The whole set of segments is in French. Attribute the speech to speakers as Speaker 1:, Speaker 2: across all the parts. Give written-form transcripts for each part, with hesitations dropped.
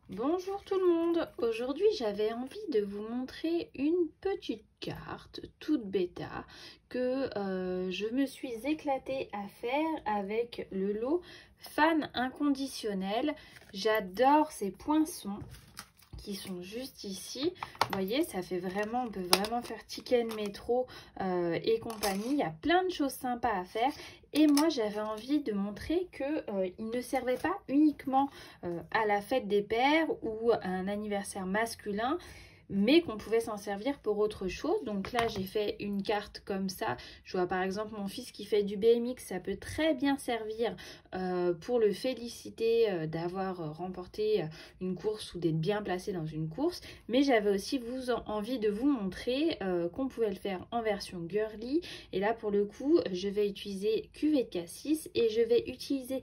Speaker 1: Bonjour tout le monde, aujourd'hui j'avais envie de vous montrer une petite carte toute bêta que je me suis éclatée à faire avec le lot Fan Inconditionnel. J'adore ces poinçons qui sont juste ici. Vous voyez, ça fait vraiment, on peut vraiment faire Ticket Métro et compagnie. Il y a plein de choses sympas à faire. Et moi, j'avais envie de montrer qu'il ne servait pas uniquement à la fête des pères ou à un anniversaire masculin, mais qu'on pouvait s'en servir pour autre chose. Donc là, j'ai fait une carte comme ça. Je vois par exemple mon fils qui fait du BMX. Ça peut très bien servir pour le féliciter d'avoir remporté une course ou d'être bien placé dans une course. Mais j'avais aussi envie de vous montrer qu'on pouvait le faire en version girly. Et là, pour le coup, je vais utiliser cuvette Cassis et je vais utiliser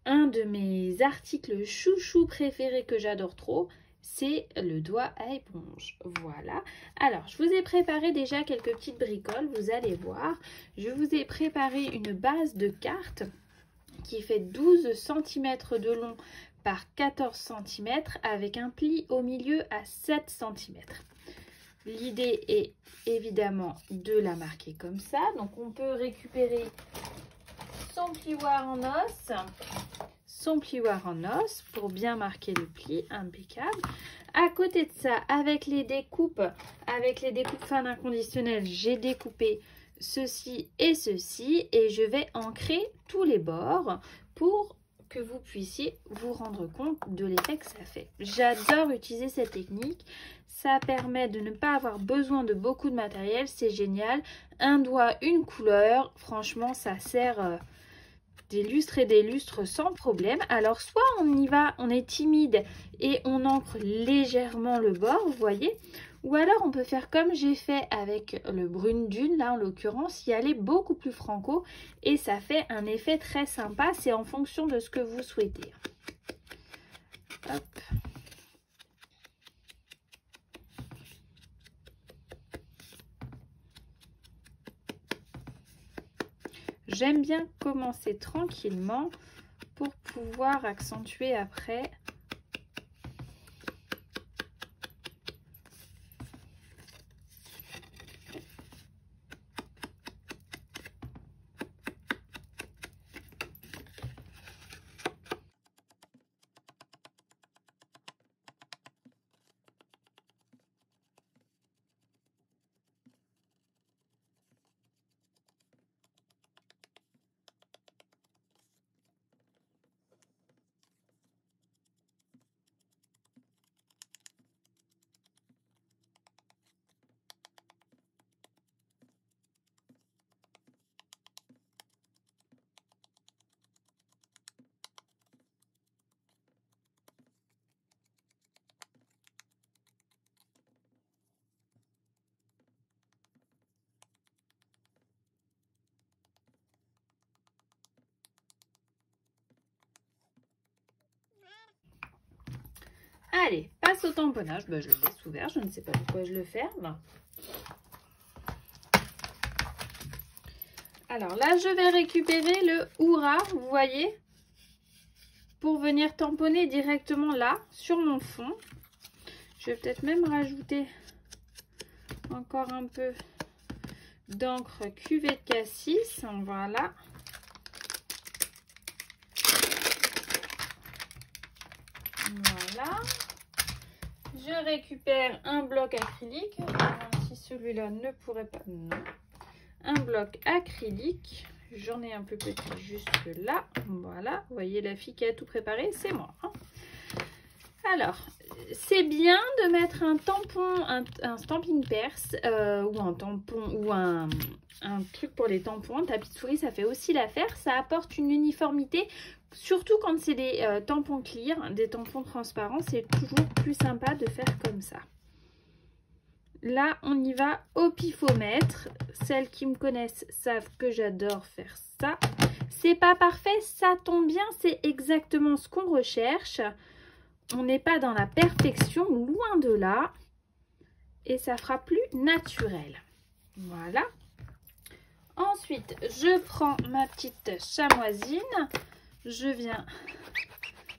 Speaker 1: un de mes articles chouchou préférés que j'adore trop. C'est le doigt à éponge. Voilà. Alors, je vous ai préparé déjà quelques petites bricoles. Vous allez voir. Je vous ai préparé une base de cartes qui fait 12 cm de long par 14 cm avec un pli au milieu à 7 cm. L'idée est évidemment de la marquer comme ça. Donc, on peut récupérer son plioir en os pour bien marquer le pli, impeccable. À côté de ça, avec les découpes Fan Inconditionnel, j'ai découpé ceci et ceci et je vais ancrer tous les bords pour que vous puissiez vous rendre compte de l'effet que ça fait. J'adore utiliser cette technique. Ça permet de ne pas avoir besoin de beaucoup de matériel. C'est génial. Un doigt, une couleur. Franchement, ça sert des lustres et des lustres sans problème. Alors, soit on y va, on est timide et on ancre légèrement le bord, vous voyez. Ou alors, on peut faire comme j'ai fait avec le brune dune, là en l'occurrence, y aller beaucoup plus franco et ça fait un effet très sympa. C'est en fonction de ce que vous souhaitez. Hop. J'aime bien commencer tranquillement pour pouvoir accentuer après. Allez, passe au tamponnage. Ben, je le laisse ouvert, je ne sais pas pourquoi je le ferme. Alors là, je vais récupérer le Oura, vous voyez, pour venir tamponner directement là, sur mon fond. Je vais peut-être même rajouter encore un peu d'encre cuvette Cassis. Voilà. Voilà. Je récupère un bloc acrylique, même si celui-là ne pourrait pas... Non. Un bloc acrylique. J'en ai un peu petit juste là. Voilà. Vous voyez la fille qui a tout préparé, c'est moi. Alors, c'est bien de mettre un tampon, un stamping perse ou un tampon ou un truc pour les tampons. Un tapis de souris, ça fait aussi l'affaire. Ça apporte une uniformité. Surtout quand c'est des tampons clear, des tampons transparents, c'est toujours plus sympa de faire comme ça. Là, on y va au pifomètre. Celles qui me connaissent savent que j'adore faire ça. C'est pas parfait, ça tombe bien, c'est exactement ce qu'on recherche. On n'est pas dans la perfection, loin de là. Et ça fera plus naturel. Voilà. Ensuite, je prends ma petite chamoisine. Je viens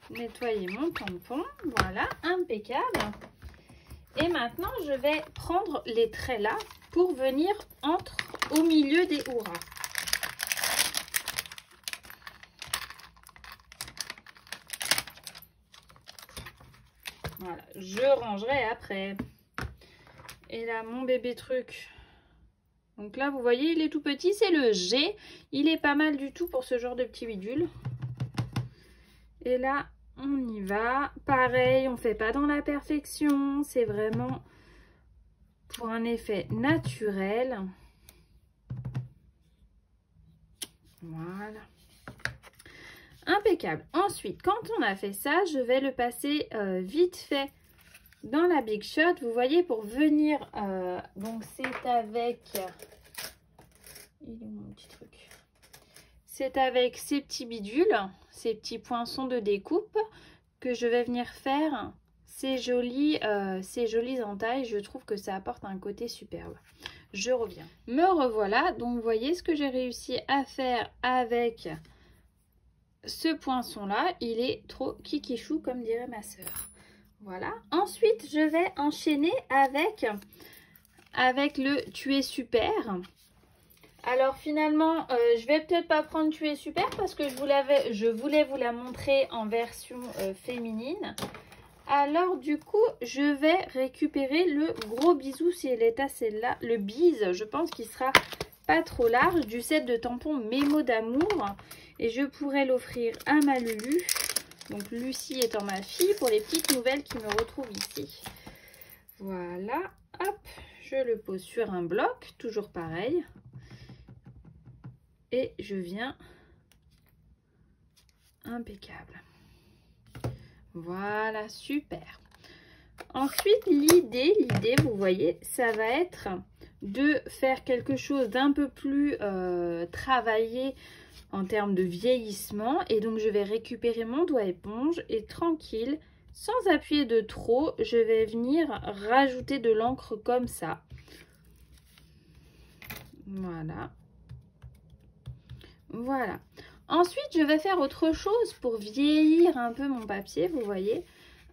Speaker 1: nettoyer mon tampon. Voilà, impeccable. Et maintenant, je vais prendre les traits là pour venir au milieu des hurrahs. Voilà, je rangerai après. Et là, mon bébé truc. Donc là, vous voyez, il est tout petit, c'est le G. Il est pas mal du tout pour ce genre de petit bidule. Et là, on y va. Pareil, on ne fait pas dans la perfection. C'est vraiment pour un effet naturel. Voilà. Impeccable. Ensuite, quand on a fait ça, je vais le passer vite fait dans la Big Shot. Vous voyez, pour venir... donc, c'est avec... Il est où mon petit truc? C'est avec ces petits bidules, ces petits poinçons de découpe que je vais venir faire ces jolies entailles. Je trouve que ça apporte un côté superbe. Je reviens. Me revoilà. Donc, vous voyez ce que j'ai réussi à faire avec ce poinçon-là. Il est trop kikichou, comme dirait ma sœur. Voilà. Ensuite, je vais enchaîner avec le Tu es super. Alors finalement, je vais peut-être pas prendre Tu es super parce que je voulais vous la montrer en version féminine. Alors du coup, je vais récupérer le gros bisou si elle est assez là. Le bise, je pense qu'il sera pas trop large, du set de tampons Mes mots d'amour. Et je pourrais l'offrir à ma Lulu. Donc Lucie étant ma fille pour les petites nouvelles qui me retrouvent ici. Voilà, hop, je le pose sur un bloc, toujours pareil. Et je viens, impeccable. Voilà, super. Ensuite, l'idée, vous voyez, ça va être de faire quelque chose d'un peu plus travaillé en termes de vieillissement. Et donc, je vais récupérer mon doigt éponge et tranquille, sans appuyer de trop, je vais venir rajouter de l'encre comme ça. Voilà. Voilà. Ensuite, je vais faire autre chose pour vieillir un peu mon papier. Vous voyez,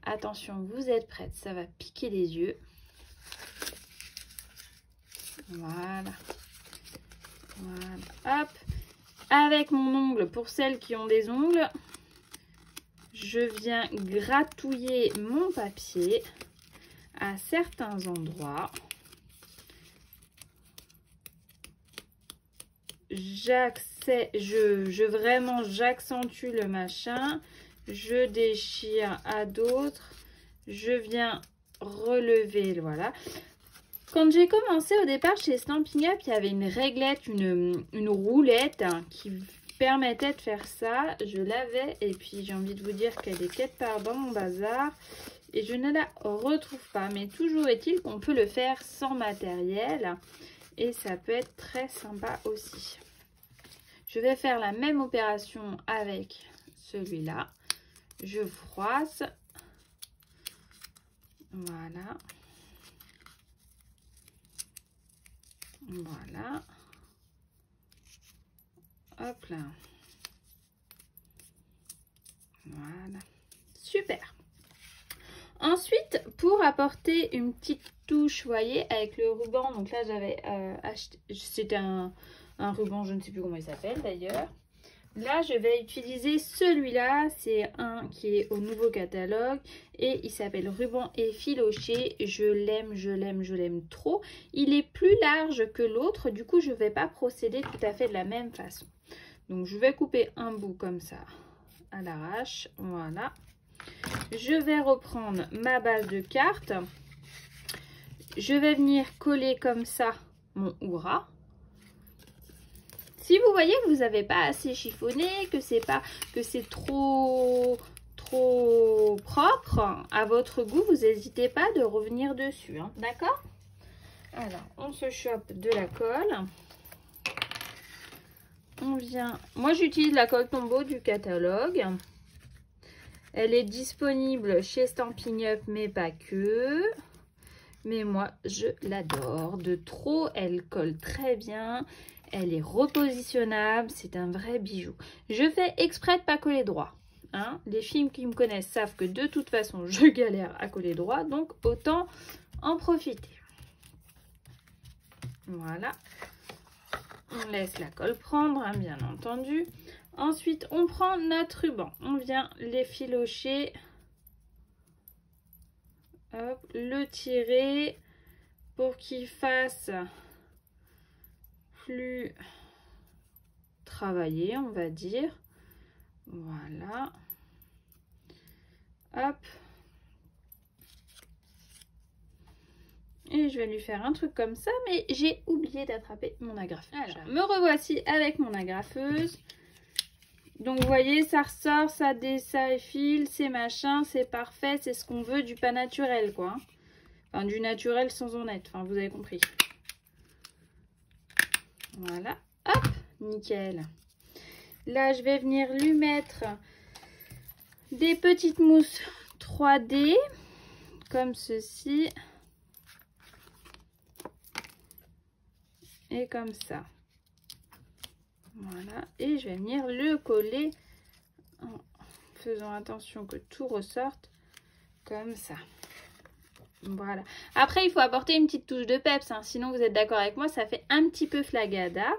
Speaker 1: attention, vous êtes prêtes, ça va piquer les yeux. Voilà. Voilà. Hop. Avec mon ongle, pour celles qui ont des ongles, je viens gratouiller mon papier à certains endroits. Vraiment j'accentue le machin, je déchire à d'autres, je viens relever, voilà. Quand j'ai commencé au départ chez Stampin' Up, il y avait une réglette, une roulette qui permettait de faire ça. Je l'avais et puis j'ai envie de vous dire qu'elle est quelque part dans mon bazar et je ne la retrouve pas. Mais toujours est-il qu'on peut le faire sans matériel et ça peut être très sympa aussi. Je vais faire la même opération avec celui-là. Je froisse. Voilà. Voilà. Hop là. Voilà. Super. Ensuite, pour apporter une petite touche, vous voyez, avec le ruban. Donc là, j'avais acheté, c'était un ruban, je ne sais plus comment il s'appelle d'ailleurs. Là, je vais utiliser celui-là. C'est un qui est au nouveau catalogue. Et il s'appelle Ruban effiloché. Je l'aime, je l'aime, je l'aime trop. Il est plus large que l'autre. Du coup, je ne vais pas procéder tout à fait de la même façon. Donc, je vais couper un bout comme ça à l'arrache. Voilà. Je vais reprendre ma base de cartes. Je vais venir coller comme ça mon hurrah. Si vous voyez que vous n'avez pas assez chiffonné, que c'est trop propre à votre goût, vous n'hésitez pas de revenir dessus, hein, d'accord? Alors, on se chope de la colle. On vient... Moi, j'utilise la colle Tombow du catalogue. Elle est disponible chez Stampin' Up, mais pas que. Mais moi, je l'adore de trop. Elle colle très bien. Elle est repositionnable. C'est un vrai bijou. Je fais exprès de ne pas coller droit. Hein. Les filles qui me connaissent savent que de toute façon, je galère à coller droit. Donc, autant en profiter. Voilà. On laisse la colle prendre, hein, bien entendu. Ensuite, on prend notre ruban. On vient l'effilocher. Hop, le tirer pour qu'il fasse plus travaillé, on va dire. Voilà. Hop. Et je vais lui faire un truc comme ça, mais j'ai oublié d'attraper mon agrafeuse. Alors, me revoici avec mon agrafeuse. Donc, vous voyez, ça ressort, ça effile, c'est machin, c'est parfait, c'est ce qu'on veut, du pas naturel, quoi. Enfin, du naturel sans en être, enfin, vous avez compris. Voilà, hop, nickel. Là, je vais venir lui mettre des petites mousses 3D, comme ceci. Et comme ça. Voilà, et je vais venir le coller en faisant attention que tout ressorte comme ça. Voilà. Après, il faut apporter une petite touche de peps, hein. Sinon, vous êtes d'accord avec moi, ça fait un petit peu flagada.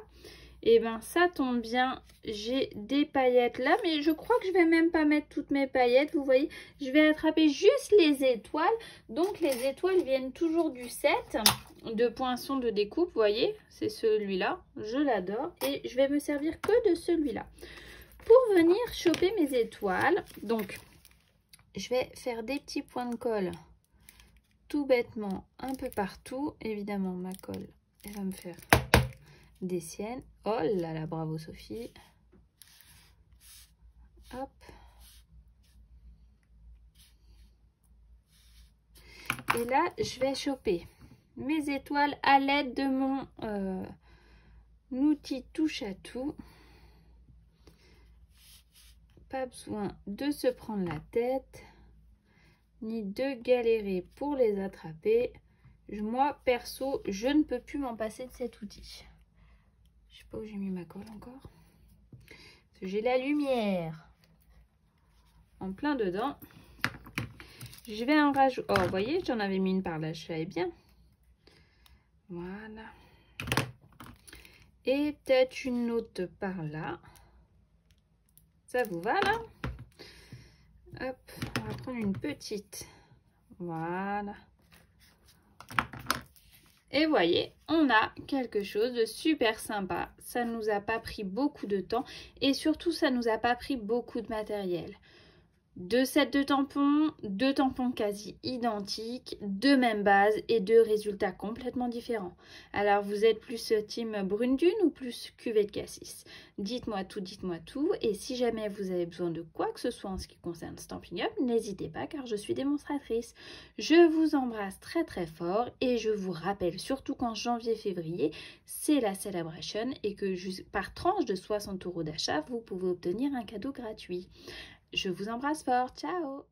Speaker 1: Et ben, ça tombe bien, j'ai des paillettes là, mais je crois que je vais même pas mettre toutes mes paillettes. Vous voyez, je vais attraper juste les étoiles. Donc, les étoiles viennent toujours du set de poinçons de découpe, vous voyez, c'est celui-là, je l'adore. Et je vais me servir que de celui-là. Pour venir choper mes étoiles, donc, je vais faire des petits points de colle tout bêtement un peu partout. Évidemment, ma colle, elle va me faire des siennes. Oh là là, bravo Sophie. Hop. Et là, je vais choper mes étoiles à l'aide de mon outil touche à tout. Pas besoin de se prendre la tête, ni de galérer pour les attraper. Moi, perso, je ne peux plus m'en passer de cet outil. Je sais pas où j'ai mis ma colle encore. Parce que j'ai la lumière en plein dedans. Je vais en rajouter. Oh, vous voyez, j'en avais mis une par là, je savais bien. Voilà. Et peut-être une autre par là. Ça vous va là? Hop, on va prendre une petite. Voilà. Et voyez, on a quelque chose de super sympa. Ça ne nous a pas pris beaucoup de temps et surtout, ça ne nous a pas pris beaucoup de matériel. Deux sets de tampons, deux tampons quasi identiques, deux mêmes bases et deux résultats complètement différents. Alors, vous êtes plus team Brune Dune ou plus cuvée de cassis? Dites-moi tout. Et si jamais vous avez besoin de quoi que ce soit en ce qui concerne Stampin' Up, n'hésitez pas car je suis démonstratrice. Je vous embrasse très très fort et je vous rappelle surtout qu'en janvier-février, c'est la Celebration et que par tranche de 60 € d'achat, vous pouvez obtenir un cadeau gratuit. Je vous embrasse fort. Ciao!